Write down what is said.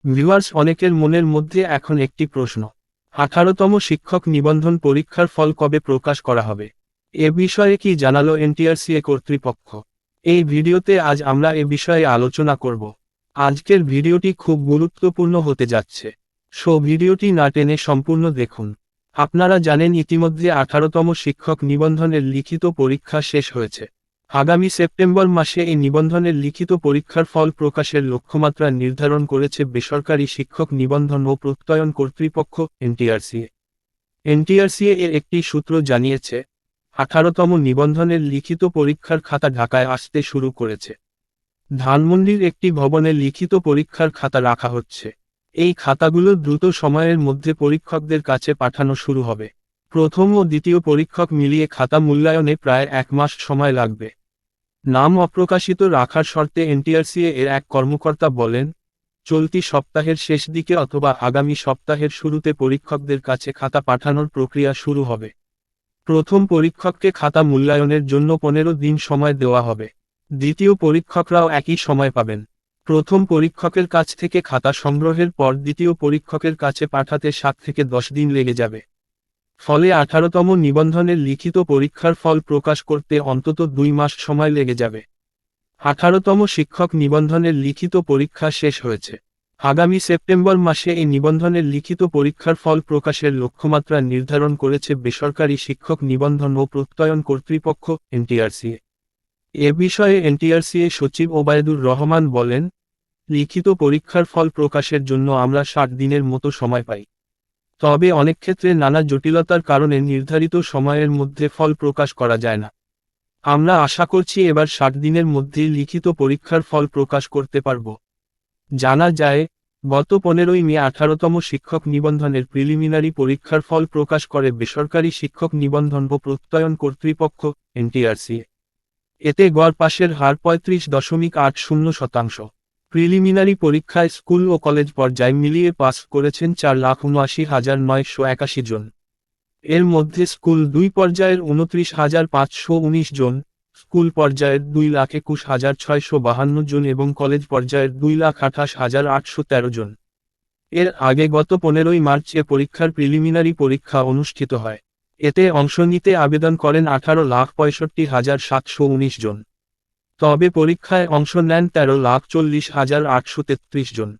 Viewers, অনেকের মনের মধ্যে এখন একটি প্রশ্ন, 18তম শিক্ষক নিবন্ধন পরীক্ষার ফল কবে প্রকাশ করা হবে? এ বিষয়ে কি জানালো এনটিআরসিএ কর্তৃপক্ষ? এই ভিডিওতে আজ আমরা এ বিষয়ে আলোচনা করব। আজকের ভিডিওটি খুব গুরুত্বপূর্ণ হতে যাচ্ছে, সো ভিডিওটি না টেনে সম্পূর্ণ দেখুন। আপনারা জানেন ইতিমধ্যে 18তম শিক্ষক নিবন্ধনের লিখিত পরীক্ষা শেষ হয়েছে। আগামী সেপ্টেম্বর মাসে এই নিবন্ধনের লিখিত পরীক্ষার ফল প্রকাশের লক্ষ্যমাত্রা নির্ধারণ করেছে বেসরকারি শিক্ষক নিবন্ধন ও প্রত্যয়ন কর্তৃপক্ষ এনটিআরসিএ। এনটিআরসিএ এর একটি সূত্র জানিয়েছে, 18তম নিবন্ধনের লিখিত পরীক্ষার খাতা ঢাকায় আসতে শুরু করেছে। ধানমন্ডির একটি ভবনে লিখিত পরীক্ষার খাতা রাখা হচ্ছে। এই খাতাগুলো দ্রুত সময়ের মধ্যে পরীক্ষকদের কাছে পাঠানো শুরু হবে। প্রথম ও দ্বিতীয় পরীক্ষক মিলিয়ে খাতা মূল্যায়নে প্রায় 1 মাস সময় লাগবে। নাম অপ্রকাশিত রাখার শর্তে এনটিআরসিএ এর এক কর্মকর্তা বলেন, চলতি সপ্তাহের শেষ দিকে অথবা আগামী সপ্তাহের শুরুতে পরীক্ষকদের কাছে খাতা পাঠানোর প্রক্রিয়া শুরু হবে। প্রথম পরীক্ষককে খাতা মূল্যায়নের জন্য 15 দিন সময় দেওয়া হবে। দ্বিতীয় পরীক্ষকরাও একই সময় পাবেন। প্রথম পরীক্ষকের কাছ থেকে খাতা সংগ্রহের পর দ্বিতীয় পরীক্ষকের কাছে পাঠাতে 7 থেকে 10 দিন লেগে যাবে। ফলে 18তম নিবন্ধনের লিখিত পরীক্ষার ফল প্রকাশ করতে অন্তত 2 মাস সময় লেগে যাবে। 18তম শিক্ষক নিবন্ধনের লিখিত পরীক্ষা শেষ হয়েছে। আগামী সেপ্টেম্বর মাসে এই নিবন্ধনের লিখিত পরীক্ষার ফল প্রকাশের লক্ষ্যমাত্রা নির্ধারণ করেছে বেসরকারি শিক্ষক নিবন্ধন ও প্রত্যয়ন কর্তৃপক্ষ এনটিআরসিএ। এ বিষয়ে এনটিআরসিএ সচিব ওবায়দুর রহমান বলেন, লিখিত পরীক্ষার ফল প্রকাশের জন্য আমরা 60 দিনের মতো সময় পাই। তবে অনেক ক্ষেত্রে নানা জটিলতার কারণে নির্ধারিত সময়ের মধ্যে ফল প্রকাশ করা যায় না। আমরা আশা করছি এবার 60 দিনের মধ্যেই লিখিত পরীক্ষার ফল প্রকাশ করতে পারব। জানা যায়, গত 15ই মে 18তম শিক্ষক নিবন্ধনের প্রিলিমিনারি পরীক্ষার ফল প্রকাশ করে বেসরকারি শিক্ষক নিবন্ধন ও প্রত্যয়ন কর্তৃপক্ষ এনটিআরসিএ। এতে গড় পাশের হার 35.80%। প্রিলিমিনারি পরীক্ষায় স্কুল ও কলেজ পর্যায়ে মিলিয়ে পাস করেছেন 4,79,981 জন। এর মধ্যে স্কুল 2 পর্যায়ের 29,519 জন, স্কুল পর্যায়ের 2,21,652 জন এবং কলেজ পর্যায়ের 2,28,813 জন। এর আগে গত 15ই মার্চ এ পরীক্ষার প্রিলিমিনারি পরীক্ষা অনুষ্ঠিত হয়। এতে অংশ নিতে আবেদন করেন 18,65,719 জন। তবে পরীক্ষায় অংশ নেন 13,40,833 জন।